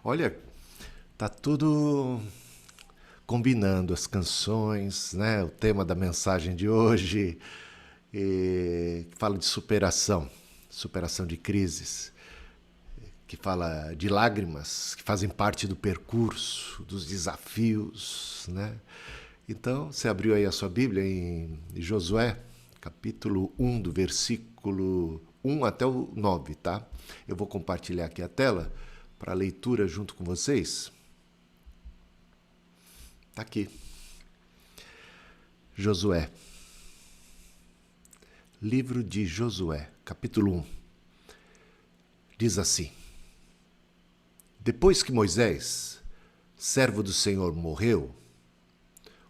Olha, tá tudo combinando as canções, né? O tema da mensagem de hoje que fala de superação, superação de crises, que fala de lágrimas que fazem parte do percurso, dos desafios, né? Então, você abriu aí a sua Bíblia em Josué, capítulo 1, do versículo 1 até o 9, tá? Eu vou compartilhar aqui a tela para leitura junto com vocês. Tá aqui. Josué. Livro de Josué, capítulo 1. Diz assim: Depois que Moisés, servo do Senhor, morreu,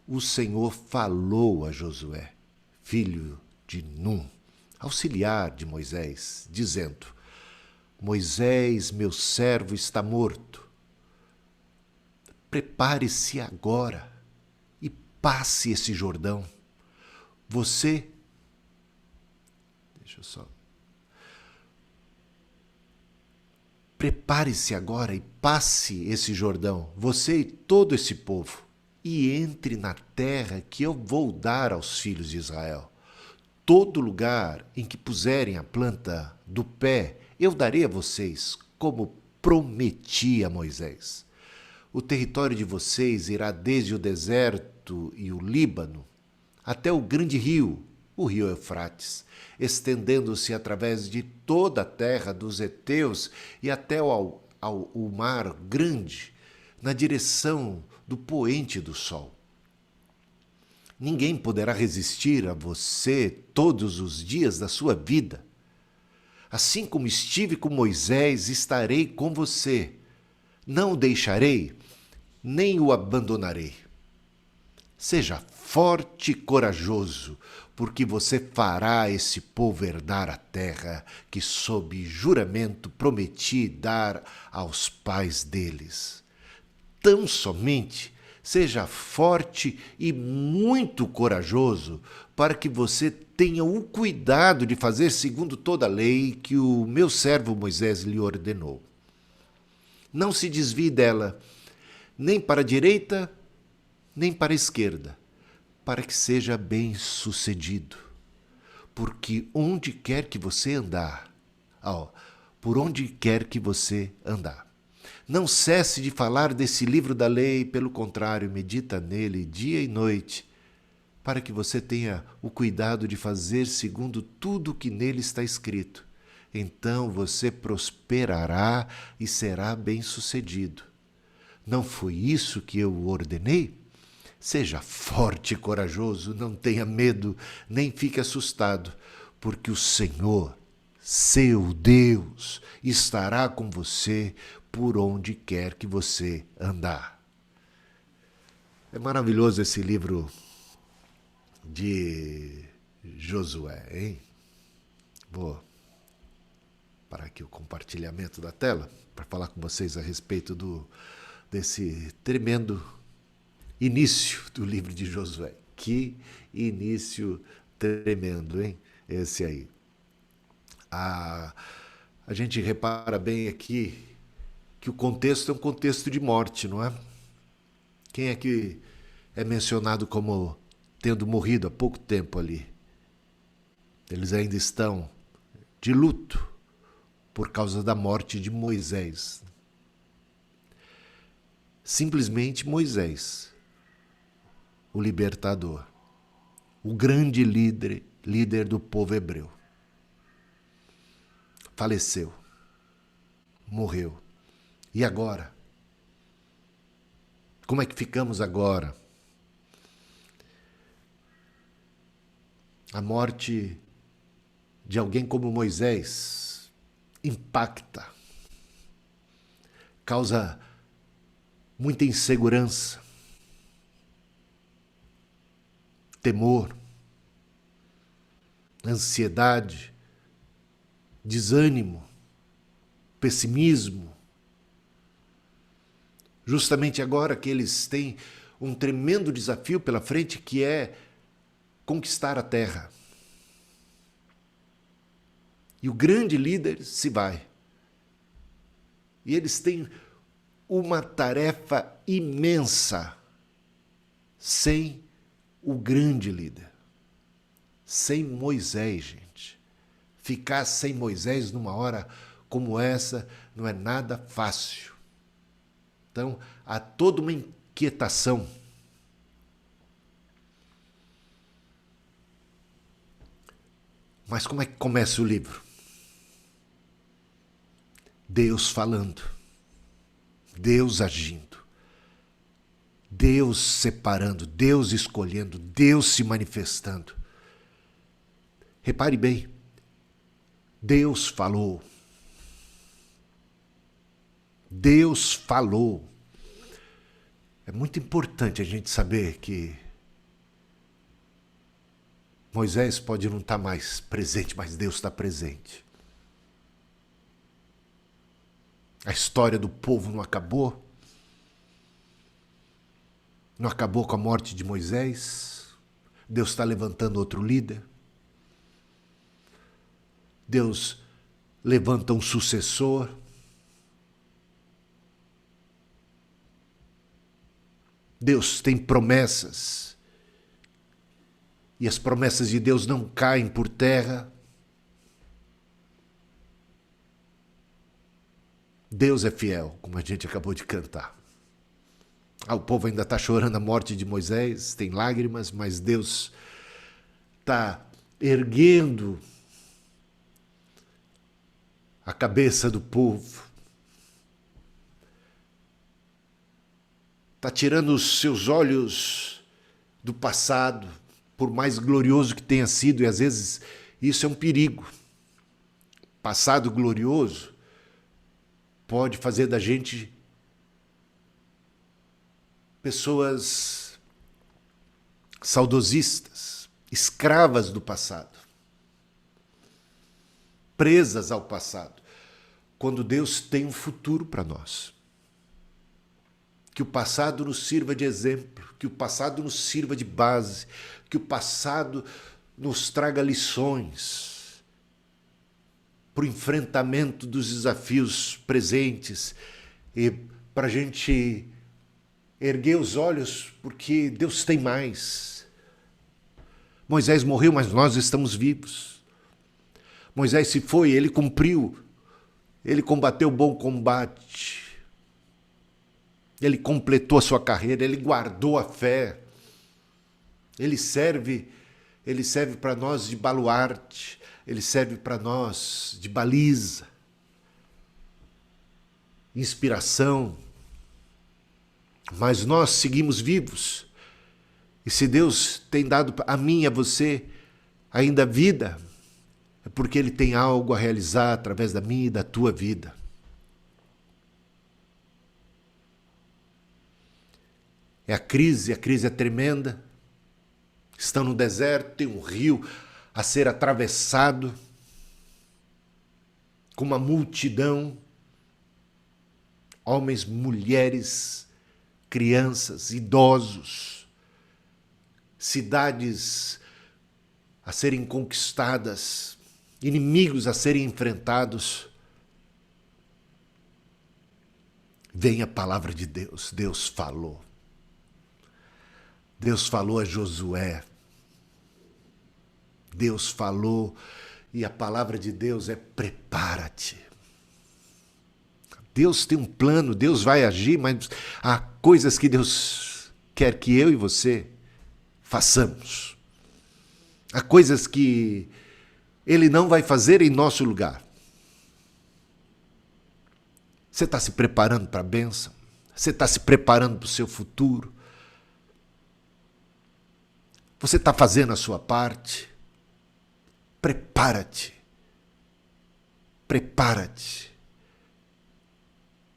o Senhor falou a Josué, filho de Num, auxiliar de Moisés, dizendo: Moisés, meu servo, está morto. Prepare-se agora e passe esse Jordão. Você. Deixa eu só. Prepare-se agora e passe esse Jordão, você e todo esse povo, e entre na terra que eu vou dar aos filhos de Israel. Todo lugar em que puserem a planta do pé, eu darei a vocês, como prometi a Moisés. O território de vocês irá desde o deserto e o Líbano até o grande rio, o rio Eufrates, estendendo-se através de toda a terra dos heteus e até ao mar grande, na direção do poente do sol. Ninguém poderá resistir a você todos os dias da sua vida. Assim como estive com Moisés, estarei com você. Não o deixarei, nem o abandonarei. Seja forte e corajoso, porque você fará esse povo herdar a terra que, sob juramento, prometi dar aos pais deles. Tão somente seja forte e muito corajoso, para que você tenha o cuidado de fazer segundo toda a lei que o meu servo Moisés lhe ordenou. Não se desvie dela, nem para a direita, nem para a esquerda, para que seja bem-sucedido. Porque onde quer que você andar, por onde quer que você andar, não cesse de falar desse livro da lei, pelo contrário, medita nele dia e noite, para que você tenha o cuidado de fazer segundo tudo o que nele está escrito. Então você prosperará e será bem-sucedido. Não foi isso que eu ordenei? Seja forte e corajoso, não tenha medo, nem fique assustado, porque o Senhor, seu Deus, estará com você por onde quer que você andar. É maravilhoso esse livro de Josué, hein? Vou parar aqui o compartilhamento da tela para falar com vocês a respeito desse tremendo início do livro de Josué. Que início tremendo, hein? Esse aí. A gente repara bem aqui que o contexto é um contexto de morte, não é? Quem é que é mencionado como tendo morrido há pouco tempo ali? Eles ainda estão de luto por causa da morte de Moisés. Simplesmente Moisés, o libertador, o grande líder do povo hebreu. Faleceu, morreu. E agora? Como é que ficamos agora? A morte de alguém como Moisés impacta, causa muita insegurança, temor, ansiedade, desânimo, pessimismo. Justamente agora que eles têm um tremendo desafio pela frente, que é conquistar a terra. E o grande líder se vai. E eles têm uma tarefa imensa sem o grande líder. Sem Moisés, gente. Ficar sem Moisés numa hora como essa não é nada fácil. Então, há toda uma inquietação. Mas como é que começa o livro? Deus falando, Deus agindo, Deus separando, Deus escolhendo, Deus se manifestando. Repare bem, Deus falou. Deus falou. É muito importante a gente saber que Moisés pode não estar mais presente, mas Deus está presente. A história do povo não acabou. Não acabou com a morte de Moisés. Deus está levantando outro líder. Deus levanta um sucessor. Deus tem promessas. E as promessas de Deus não caem por terra. Deus é fiel, como a gente acabou de cantar. O povo ainda está chorando a morte de Moisés, tem lágrimas, mas Deus está erguendo a cabeça do povo. Está tirando os seus olhos do passado, por mais glorioso que tenha sido, e às vezes isso é um perigo. Passado glorioso pode fazer da gente pessoas saudosistas, escravas do passado, presas ao passado, quando Deus tem um futuro para nós. Que o passado nos sirva de exemplo, que o passado nos sirva de base, que o passado nos traga lições para o enfrentamento dos desafios presentes e para a gente erguer os olhos, porque Deus tem mais. Moisés morreu, mas nós estamos vivos. Moisés se foi, ele cumpriu, ele combateu o bom combate. Ele completou a sua carreira, ele guardou a fé. Ele serve para nós de baluarte, ele serve para nós de baliza, inspiração. Mas nós seguimos vivos. E se Deus tem dado a mim e a você ainda vida, é porque Ele tem algo a realizar através da minha e da tua vida. A crise é tremenda. Estão no deserto, tem um rio a ser atravessado, com uma multidão, homens, mulheres, crianças, idosos, cidades a serem conquistadas, inimigos a serem enfrentados. Vem a palavra de Deus, Deus falou. Deus falou a Josué. Deus falou, e a palavra de Deus é: prepara-te. Deus tem um plano, Deus vai agir, mas há coisas que Deus quer que eu e você façamos. Há coisas que Ele não vai fazer em nosso lugar. Você está se preparando para a bênção? Você está se preparando para o seu futuro? Você está fazendo a sua parte? Prepara-te. Prepara-te.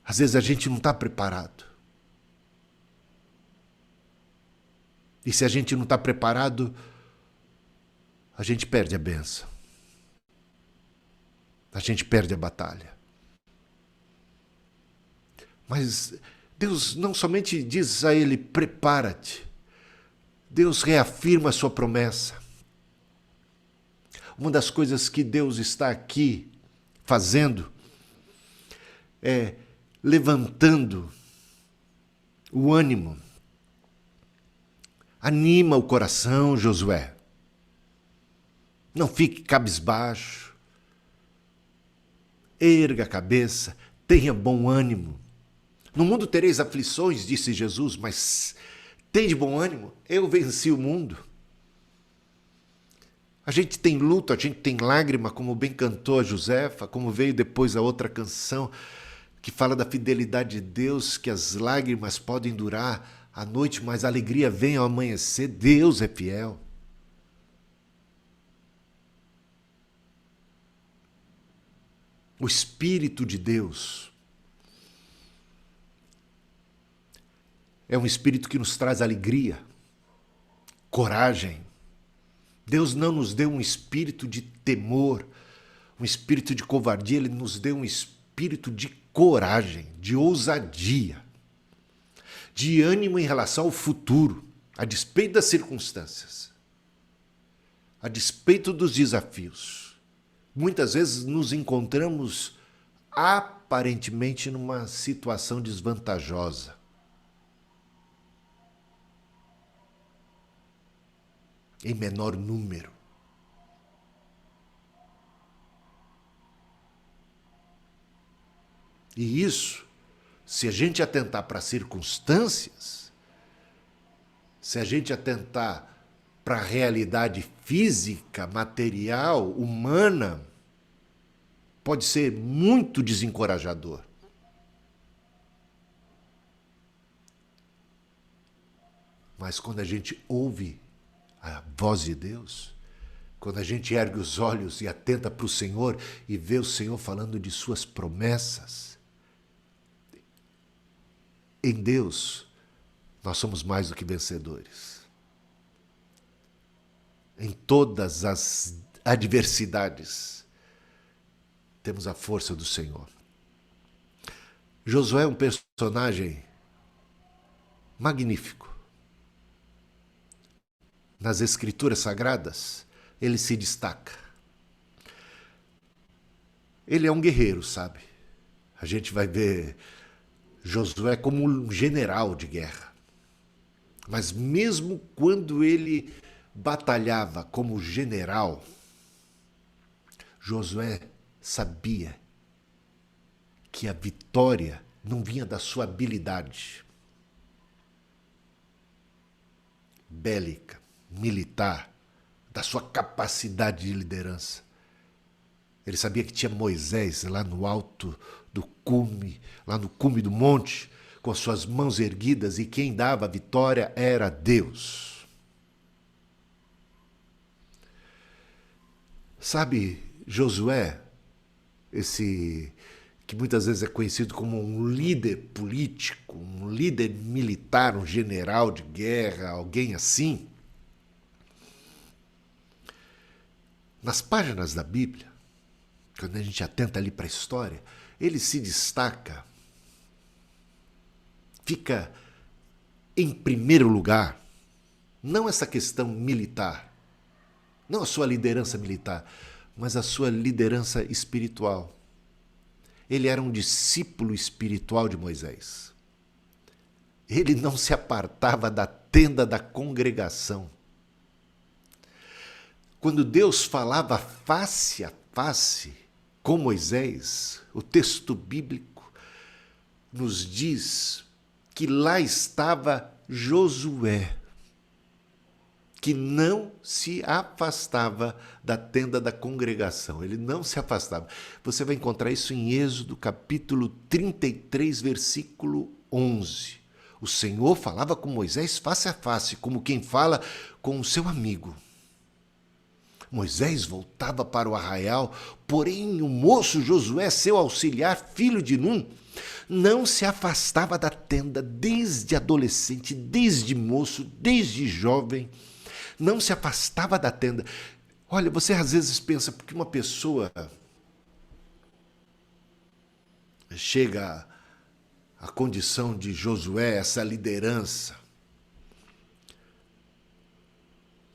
Às vezes a gente não está preparado. E se a gente não está preparado, a gente perde a bênção. A gente perde a batalha. Mas Deus não somente diz a ele: prepara-te. Deus reafirma a sua promessa. Uma das coisas que Deus está aqui fazendo é levantando o ânimo. Anima o coração, Josué. Não fique cabisbaixo. Erga a cabeça, tenha bom ânimo. No mundo tereis aflições, disse Jesus, mas tem de bom ânimo, eu venci o mundo. A gente tem luto, a gente tem lágrima, como bem cantou a Josefa, como veio depois a outra canção, que fala da fidelidade de Deus, que as lágrimas podem durar a noite, mas a alegria vem ao amanhecer. Deus é fiel. O Espírito de Deus é um Espírito que nos traz alegria, coragem. Deus não nos deu um espírito de temor, um espírito de covardia, Ele nos deu um espírito de coragem, de ousadia, de ânimo em relação ao futuro, a despeito das circunstâncias, a despeito dos desafios. Muitas vezes nos encontramos aparentemente numa situação desvantajosa. Em menor número. E isso, se a gente atentar para as circunstâncias, se a gente atentar para a realidade física, material, humana, pode ser muito desencorajador. Mas quando a gente ouve a voz de Deus, quando a gente ergue os olhos e atenta para o Senhor e vê o Senhor falando de suas promessas, em Deus nós somos mais do que vencedores. Em todas as adversidades, temos a força do Senhor. Josué é um personagem magnífico. Nas Escrituras Sagradas, ele se destaca. Ele é um guerreiro, sabe? A gente vai ver Josué como um general de guerra. Mas mesmo quando ele batalhava como general, Josué sabia que a vitória não vinha da sua habilidade bélica, militar, da sua capacidade de liderança. Ele sabia que tinha Moisés lá no alto do cume, lá no cume do monte, com as suas mãos erguidas, e quem dava a vitória era Deus. Sabe, Josué, esse que muitas vezes é conhecido como um líder político, um líder militar, um general de guerra, alguém assim. Nas páginas da Bíblia, quando a gente atenta ali para a história, ele se destaca, fica em primeiro lugar, não essa questão militar, não a sua liderança militar, mas a sua liderança espiritual. Ele era um discípulo espiritual de Moisés. Ele não se apartava da tenda da congregação. Quando Deus falava face a face com Moisés, o texto bíblico nos diz que lá estava Josué, que não se afastava da tenda da congregação. Ele não se afastava. Você vai encontrar isso em Êxodo, capítulo 33, versículo 11. O Senhor falava com Moisés face a face, como quem fala com o seu amigo. Moisés voltava para o arraial, porém o moço Josué, seu auxiliar, filho de Num, não se afastava da tenda desde adolescente, desde moço, desde jovem. Não se afastava da tenda. Olha, você às vezes pensa, porque uma pessoa chega à condição de Josué, essa liderança,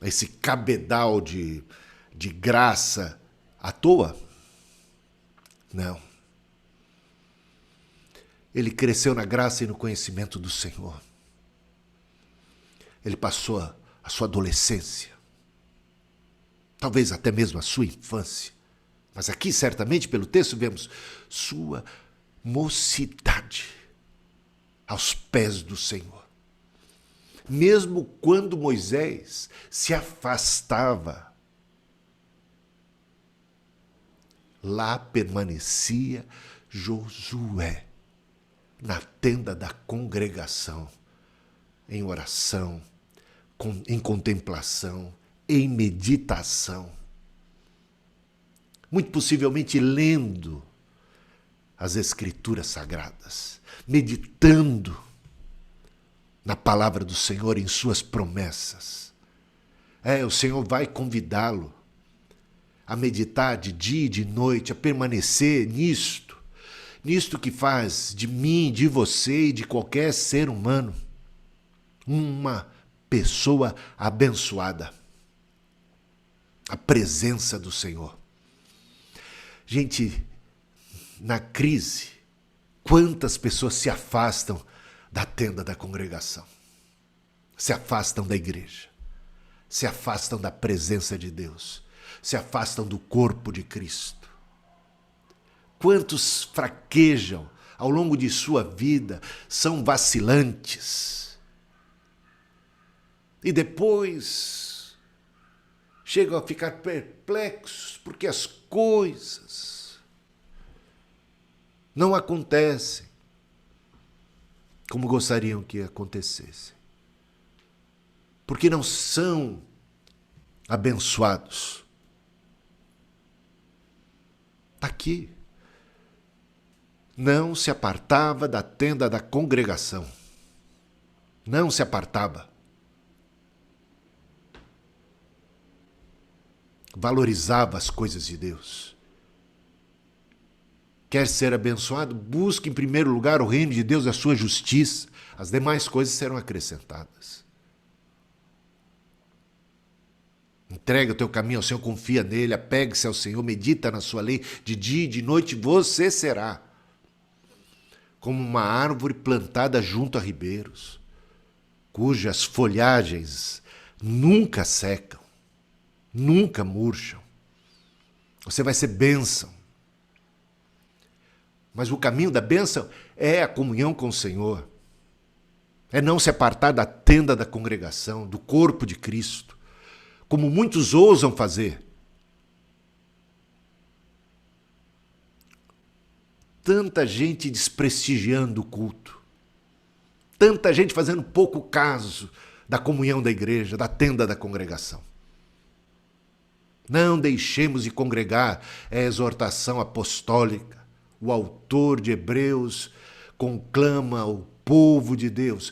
esse cabedal de graça à toa? Não. ele cresceu na graça e no conhecimento do Senhor. Ele passou a sua adolescência, talvez até mesmo a sua infância. Mas aqui, certamente, pelo texto, vemos sua mocidade aos pés do Senhor. Mesmo quando Moisés se afastava, lá permanecia Josué, na tenda da congregação, em oração, em contemplação, em meditação. Muito possivelmente lendo as Escrituras Sagradas, meditando na palavra do Senhor, em suas promessas. O Senhor vai convidá-lo a meditar de dia e de noite, a permanecer nisto que faz de mim, de você e de qualquer ser humano uma pessoa abençoada. A presença do Senhor. Gente, na crise, quantas pessoas se afastam da tenda da congregação, se afastam da igreja, se afastam da presença de Deus, se afastam do corpo de Cristo. Quantos fraquejam ao longo de sua vida, são vacilantes. E depois chegam a ficar perplexos porque as coisas não acontecem como gostariam que acontecessem. Porque não são abençoados. Está aqui. Não se apartava da tenda da congregação. Não se apartava. Valorizava as coisas de Deus. Quer ser abençoado? Busque em primeiro lugar o reino de Deus e a sua justiça. As demais coisas serão acrescentadas. Entrega o teu caminho ao Senhor, confia nele, apegue-se ao Senhor, medita na sua lei. De dia e de noite você será como uma árvore plantada junto a ribeiros, cujas folhagens nunca secam, nunca murcham. Você vai ser bênção. Mas o caminho da bênção é a comunhão com o Senhor. É não se apartar da tenda da congregação, do corpo de Cristo, como muitos ousam fazer. Tanta gente desprestigiando o culto. Tanta gente fazendo pouco caso da comunhão da igreja, da tenda da congregação. Não deixemos de congregar, é a exortação apostólica. O autor de Hebreus conclama ao povo de Deus: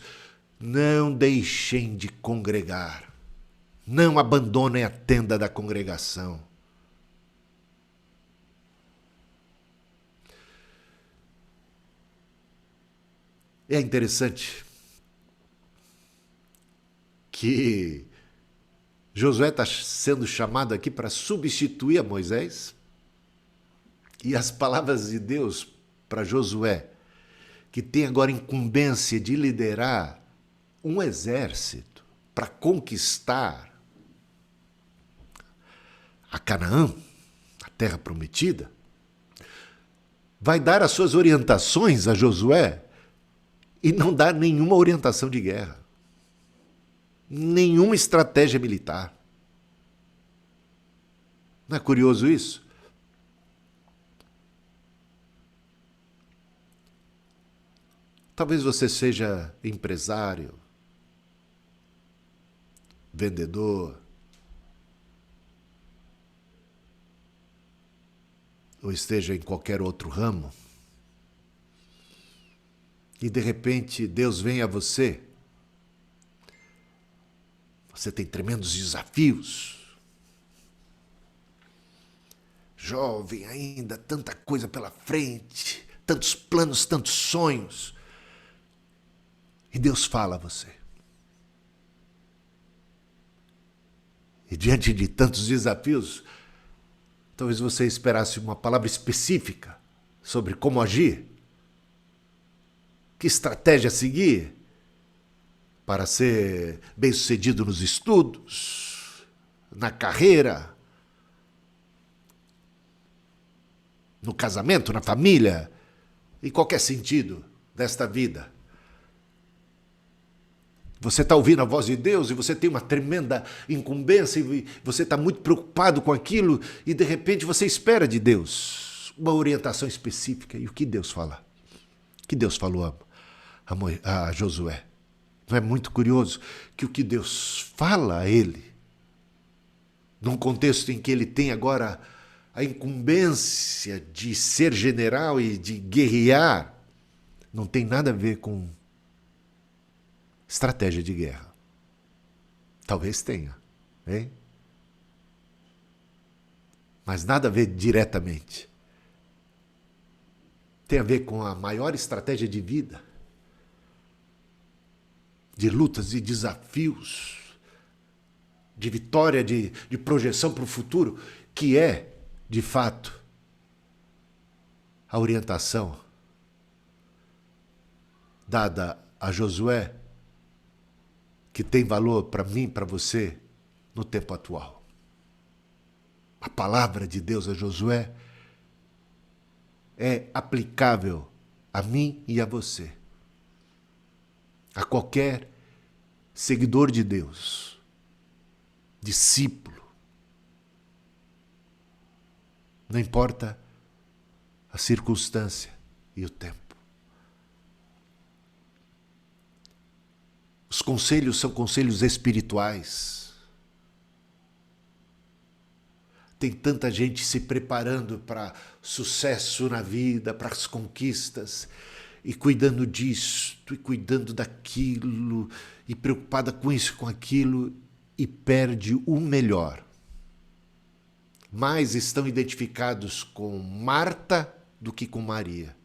não deixem de congregar. Não abandonem a tenda da congregação. É interessante que Josué está sendo chamado aqui para substituir a Moisés. E as palavras de Deus para Josué, que tem agora incumbência de liderar um exército para conquistar a Canaã, a terra prometida, vai dar as suas orientações a Josué e não dar nenhuma orientação de guerra, nenhuma estratégia militar. Não é curioso isso? Talvez você seja empresário, vendedor, ou esteja em qualquer outro ramo, e de repente Deus vem a você. Você tem tremendos desafios. Jovem ainda, tanta coisa pela frente, tantos planos, tantos sonhos. E Deus fala a você. E diante de tantos desafios, talvez você esperasse uma palavra específica sobre como agir. Que estratégia seguir para ser bem-sucedido nos estudos, na carreira, no casamento, na família, em qualquer sentido desta vida. Você está ouvindo a voz de Deus e você tem uma tremenda incumbência e você está muito preocupado com aquilo e de repente você espera de Deus uma orientação específica. E o que Deus fala? O que Deus falou a Josué? Não é muito curioso que o que Deus fala a ele, num contexto em que ele tem agora a incumbência de ser general e de guerrear, não tem nada a ver com estratégia de guerra. Talvez tenha, hein? Mas nada a ver diretamente. Tem a ver com a maior estratégia de vida, de lutas e desafios, de vitória, de projeção para o futuro, que é, de fato, a orientação dada a Josué, que tem valor para mim, para você, no tempo atual. A palavra de Deus a Josué é aplicável a mim e a você, a qualquer seguidor de Deus, discípulo. Não importa a circunstância e o tempo. Os conselhos são conselhos espirituais. Tem tanta gente se preparando para sucesso na vida, para as conquistas, e cuidando disto, e cuidando daquilo, e preocupada com isso, com aquilo, e perde o melhor. Mais estão identificados com Marta do que com Maria.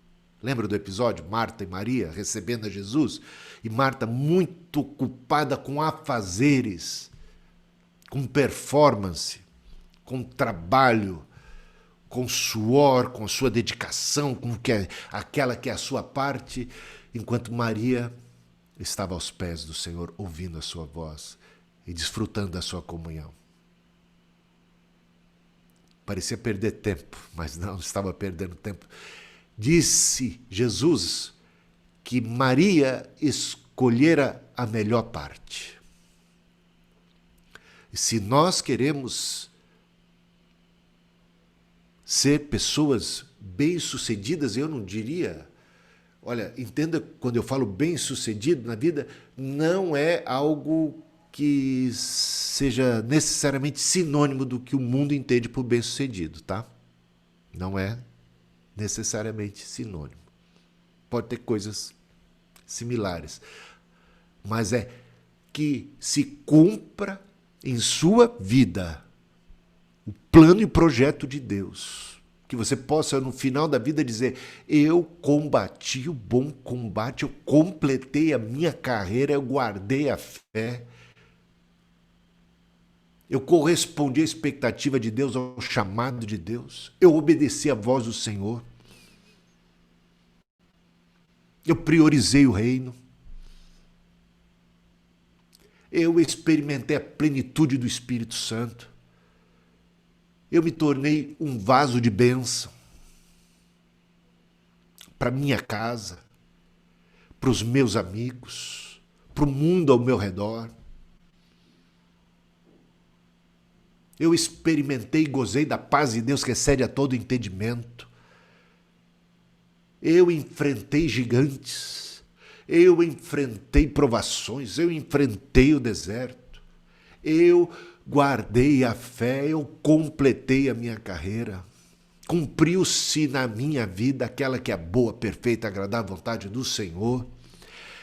Lembra do episódio? Marta e Maria recebendo a Jesus? E Marta muito ocupada com afazeres, com performance, com trabalho, com suor, com a sua dedicação, com aquela que é a sua parte, enquanto Maria estava aos pés do Senhor, ouvindo a sua voz e desfrutando da sua comunhão. Parecia perder tempo, mas não estava perdendo tempo. Disse Jesus que Maria escolhera a melhor parte. E se nós queremos ser pessoas bem-sucedidas, eu não diria... Olha, entenda, quando eu falo bem-sucedido na vida, não é algo que seja necessariamente sinônimo do que o mundo entende por bem-sucedido, tá? Não é necessariamente sinônimo. Pode ter coisas similares, mas é que se cumpra em sua vida o plano e projeto de Deus. Que você possa, no final da vida, dizer: eu combati o bom combate, eu completei a minha carreira, eu guardei a fé, eu correspondi à expectativa de Deus, ao chamado de Deus, eu obedeci à voz do Senhor, eu priorizei o reino, eu experimentei a plenitude do Espírito Santo, eu me tornei um vaso de bênção para minha casa, para os meus amigos, para o mundo ao meu redor. Eu experimentei e gozei da paz de Deus que excede a todo entendimento. Eu enfrentei gigantes, eu enfrentei provações, eu enfrentei o deserto, eu guardei a fé, eu completei a minha carreira. Cumpriu-se na minha vida aquela que é boa, perfeita, agradável vontade do Senhor.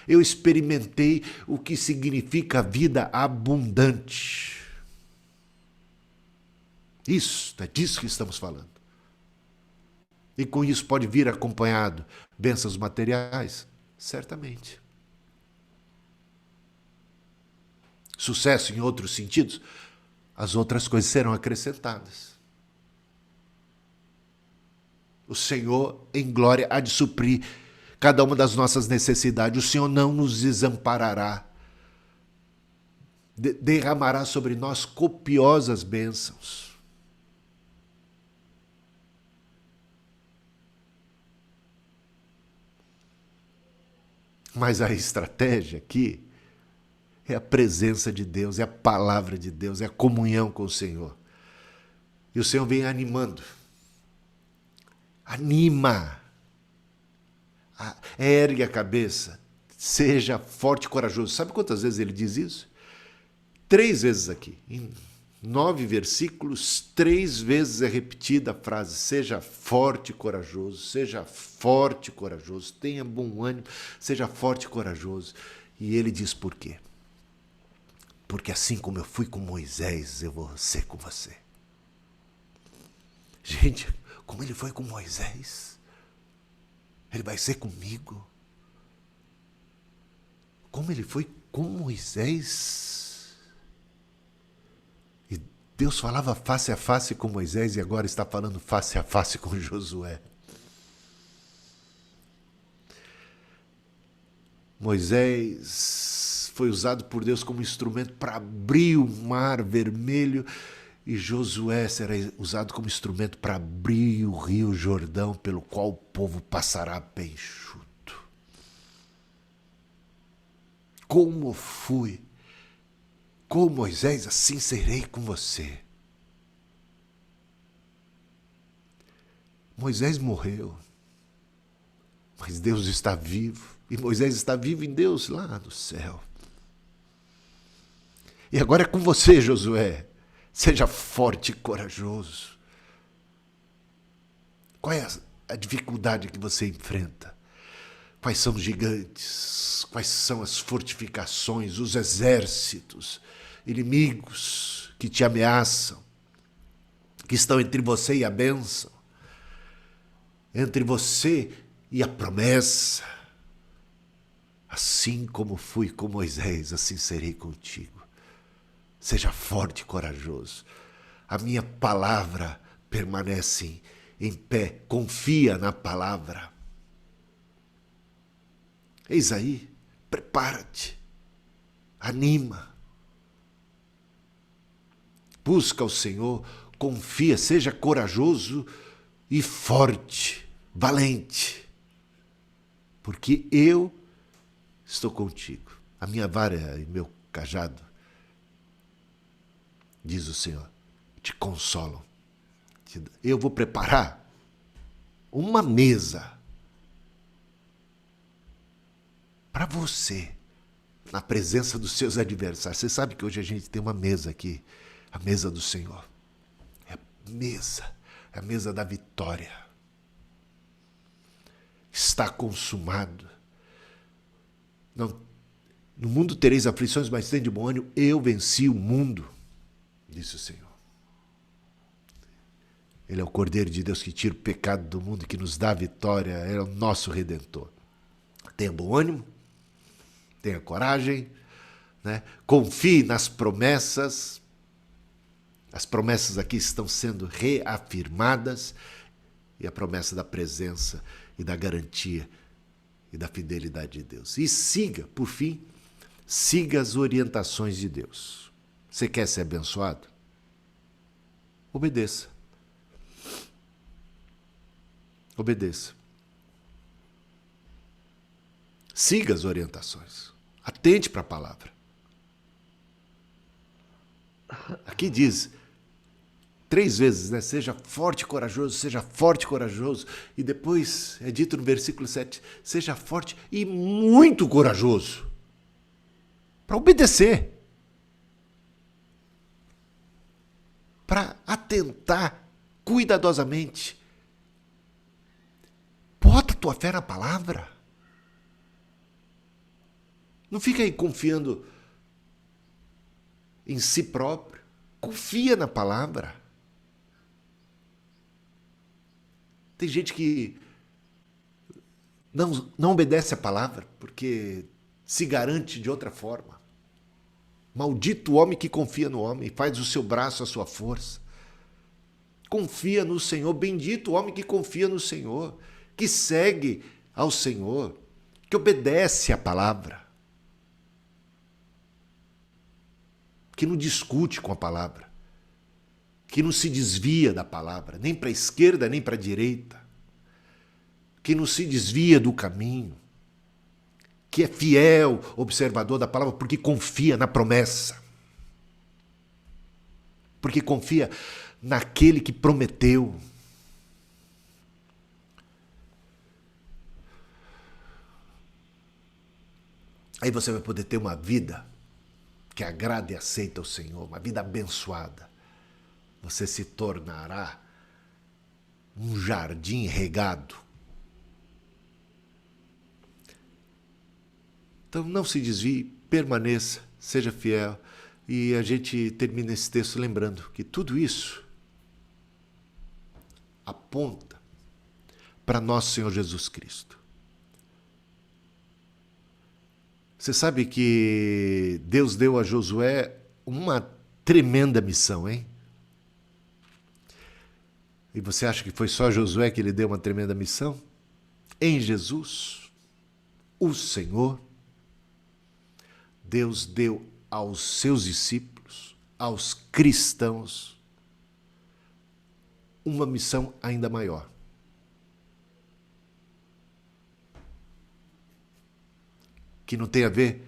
Eu experimentei o que significa a vida abundante. Isso, é disso que estamos falando. E com isso pode vir acompanhado bênçãos materiais? Certamente. Sucesso em outros sentidos? As outras coisas serão acrescentadas. O Senhor, em glória, há de suprir cada uma das nossas necessidades. O Senhor não nos desamparará. Derramará sobre nós copiosas bênçãos. Mas a estratégia aqui é a presença de Deus, é a palavra de Deus, é a comunhão com o Senhor. E o Senhor vem animando. Anima. Ergue a cabeça. Seja forte e corajoso. Sabe quantas vezes ele diz isso? 3 vezes aqui. Em 9 versículos, 3 vezes é repetida a frase: seja forte e corajoso, seja forte e corajoso, tenha bom ânimo, seja forte e corajoso. E ele diz por quê? Porque assim como eu fui com Moisés, eu vou ser com você. Gente, como ele foi com Moisés, ele vai ser comigo. Como ele foi com Moisés. E Deus falava face a face com Moisés e agora está falando face a face com Josué. Moisés foi usado por Deus como instrumento para abrir o mar vermelho e Josué será usado como instrumento para abrir o rio Jordão, pelo qual o povo passará bem enxuto. Como fui com Moisés, assim serei com você. Moisés morreu, mas Deus está vivo. E Moisés está vivo em Deus lá no céu. E agora é com você, Josué. Seja forte e corajoso. Qual é a dificuldade que você enfrenta? Quais são os gigantes? Quais são as fortificações, os exércitos, inimigos que te ameaçam, que estão entre você e a bênção, entre você e a promessa? Assim como fui com Moisés, assim serei contigo. Seja forte e corajoso. A minha palavra permanece em pé. Confia na palavra. Eis aí, prepara-te. Anima. Busca o Senhor, confia, seja corajoso e forte, valente. Porque eu estou contigo. A minha vara e meu cajado, diz o Senhor, te consolam. Eu vou preparar uma mesa para você, na presença dos seus adversários. Você sabe que hoje a gente tem uma mesa aqui, a mesa do Senhor. É a mesa da vitória. Está consumado. Não, no mundo tereis aflições, mas tem de bom ânimo. Eu venci o mundo, disse o Senhor. Ele é o Cordeiro de Deus que tira o pecado do mundo, que nos dá a vitória, é o nosso Redentor. Tenha bom ânimo, tenha coragem, né? Confie nas promessas. As promessas aqui estão sendo reafirmadas, e a promessa da presença e da garantia e da fidelidade de Deus. E siga, por fim, siga as orientações de Deus. Você quer ser abençoado? Obedeça. Obedeça. Siga as orientações. Atente para a palavra. Aqui diz 3 vezes, né? Seja forte e corajoso, seja forte e corajoso. E depois é dito no versículo 7, seja forte e muito corajoso. Para obedecer. Para atentar cuidadosamente. Bota tua fé na palavra. Não fica aí confiando em si próprio. Confia na palavra. Tem gente que não obedece a palavra porque se garante de outra forma. Maldito o homem que confia no homem e faz do seu braço a sua força. Confia no Senhor. Bendito o homem que confia no Senhor, que segue ao Senhor, que obedece à palavra, que não discute com a palavra, que não se desvia da palavra, nem para a esquerda, nem para a direita, que não se desvia do caminho, que é fiel observador da palavra, porque confia na promessa, porque confia naquele que prometeu. Aí você vai poder ter uma vida que agrada e aceita o Senhor, uma vida abençoada. Você se tornará um jardim regado. Então não se desvie, permaneça, seja fiel. E a gente termina esse texto lembrando que tudo isso aponta para nosso Senhor Jesus Cristo. Você sabe que Deus deu a Josué uma tremenda missão, hein? E você acha que foi só a Josué que ele deu uma tremenda missão? Em Jesus, o Senhor, Deus deu aos seus discípulos, aos cristãos, uma missão ainda maior. Que não tem a ver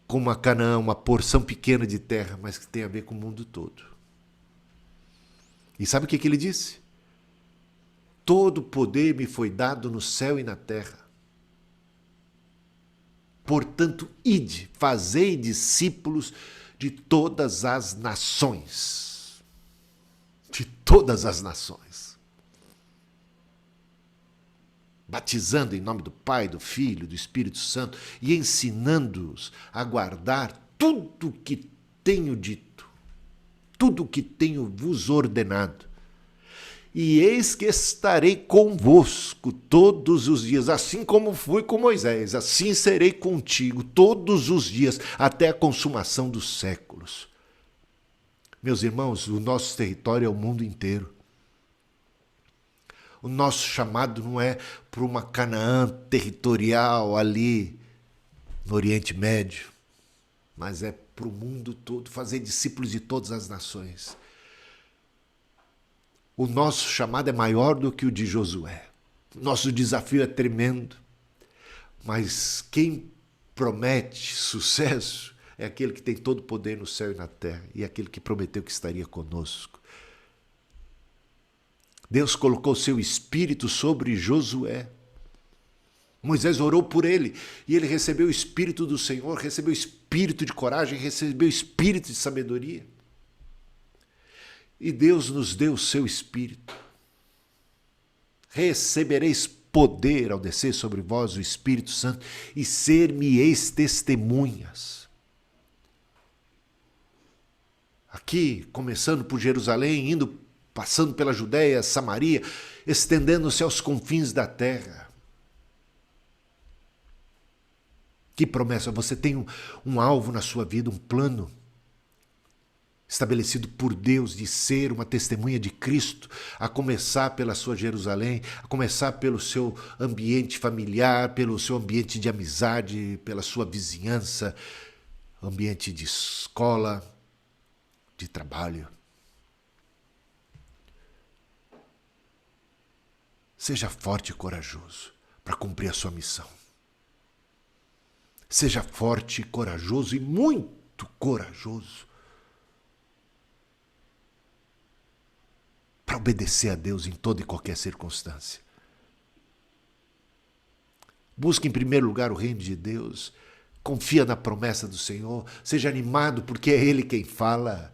com uma Canaã, uma porção pequena de terra, mas que tem a ver com o mundo todo. E sabe o que ele disse? Todo poder me foi dado no céu e na terra. Portanto, ide, fazei discípulos de todas as nações. De todas as nações. Batizando em nome do Pai, do Filho, do Espírito Santo e ensinando-os a guardar tudo o que tenho dito, tudo o que tenho vos ordenado. E eis que estarei convosco todos os dias, assim como fui com Moisés, assim serei contigo todos os dias, até a consumação dos séculos. Meus irmãos, o nosso território é o mundo inteiro. O nosso chamado não é para uma Canaã territorial ali no Oriente Médio, mas é para o mundo todo, fazer discípulos de todas as nações. O nosso chamado é maior do que o de Josué. Nosso desafio é tremendo, mas quem promete sucesso é aquele que tem todo o poder no céu e na terra, e aquele que prometeu que estaria conosco. Deus colocou seu espírito sobre Josué. Moisés orou por ele e ele recebeu o espírito do Senhor, recebeu o espírito de coragem, recebeu o espírito de sabedoria. E Deus nos deu o seu espírito. Recebereis poder ao descer sobre vós o Espírito Santo e ser-me-eis testemunhas. Aqui, começando por Jerusalém, passando pela Judéia, Samaria, estendendo-se aos confins da terra. Que promessa! Você tem um alvo na sua vida, um plano estabelecido por Deus de ser uma testemunha de Cristo, a começar pela sua Jerusalém, a começar pelo seu ambiente familiar, pelo seu ambiente de amizade, pela sua vizinhança, ambiente de escola, de trabalho. Seja forte e corajoso para cumprir a sua missão. Seja forte e corajoso, e muito corajoso, para obedecer a Deus em toda e qualquer circunstância. Busque em primeiro lugar o reino de Deus, confia na promessa do Senhor, seja animado porque é Ele quem fala.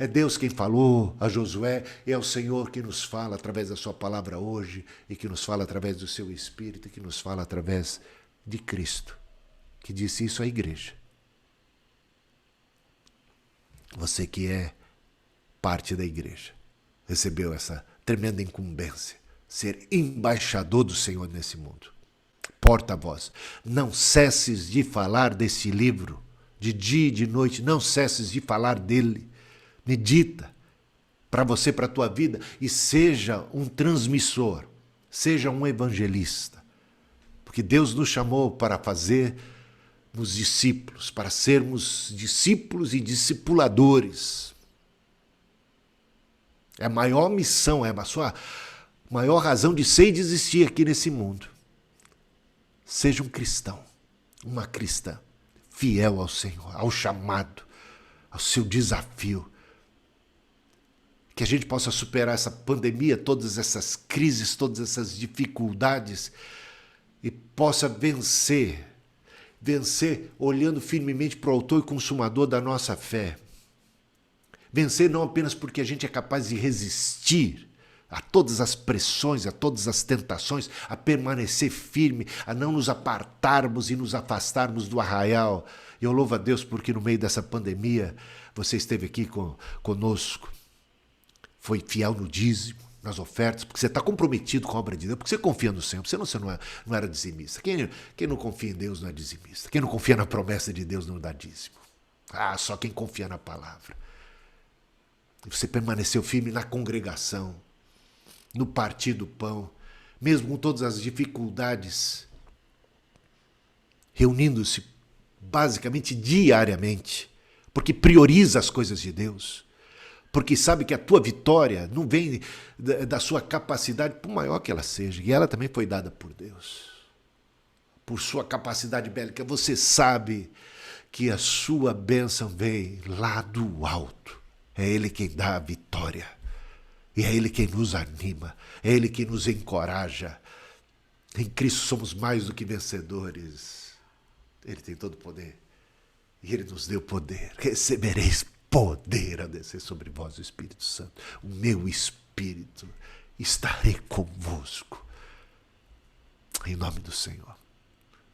É Deus quem falou a Josué, e é o Senhor que nos fala através da sua palavra hoje, e que nos fala através do seu Espírito, e que nos fala através de Cristo, que disse isso à igreja. Você que é parte da igreja, recebeu essa tremenda incumbência, ser embaixador do Senhor nesse mundo. Porta-voz, não cesses de falar desse livro, de dia e de noite, não cesses de falar dele. Medita para você, para a tua vida, e seja um transmissor, seja um evangelista, Porque Deus nos chamou para fazermos discípulos, para sermos discípulos e discipuladores. É a maior missão, é a sua maior razão de ser e de existir aqui nesse mundo. Seja um cristão, uma cristã, fiel ao Senhor, ao chamado, ao seu desafio. Que a gente possa superar essa pandemia, todas essas crises, todas essas dificuldades e possa vencer olhando firmemente para o autor e consumador da nossa fé. Vencer não apenas porque a gente é capaz de resistir a todas as pressões, a todas as tentações, a permanecer firme, a não nos apartarmos e nos afastarmos do arraial. E eu louvo a Deus porque no meio dessa pandemia você esteve aqui conosco, foi fiel no dízimo, nas ofertas, porque você está comprometido com a obra de Deus, porque você confia no Senhor, você não era dizimista. Quem não confia em Deus não é dizimista. Quem não confia na promessa de Deus não dá dízimo. Só quem confia na palavra. Você permaneceu firme na congregação, no partir do pão, mesmo com todas as dificuldades, reunindo-se basicamente diariamente, porque prioriza as coisas de Deus, porque sabe que a tua vitória não vem da sua capacidade, por maior que ela seja, e ela também foi dada por Deus, por sua capacidade bélica. Você sabe que a sua bênção vem lá do alto, é Ele quem dá a vitória. E é Ele quem nos anima, é Ele quem nos encoraja. Em Cristo somos mais do que vencedores. Ele tem todo o poder. E Ele nos deu poder. Recebereis poder a descer sobre vós, o Espírito Santo. O meu Espírito estarei convosco. Em nome do Senhor.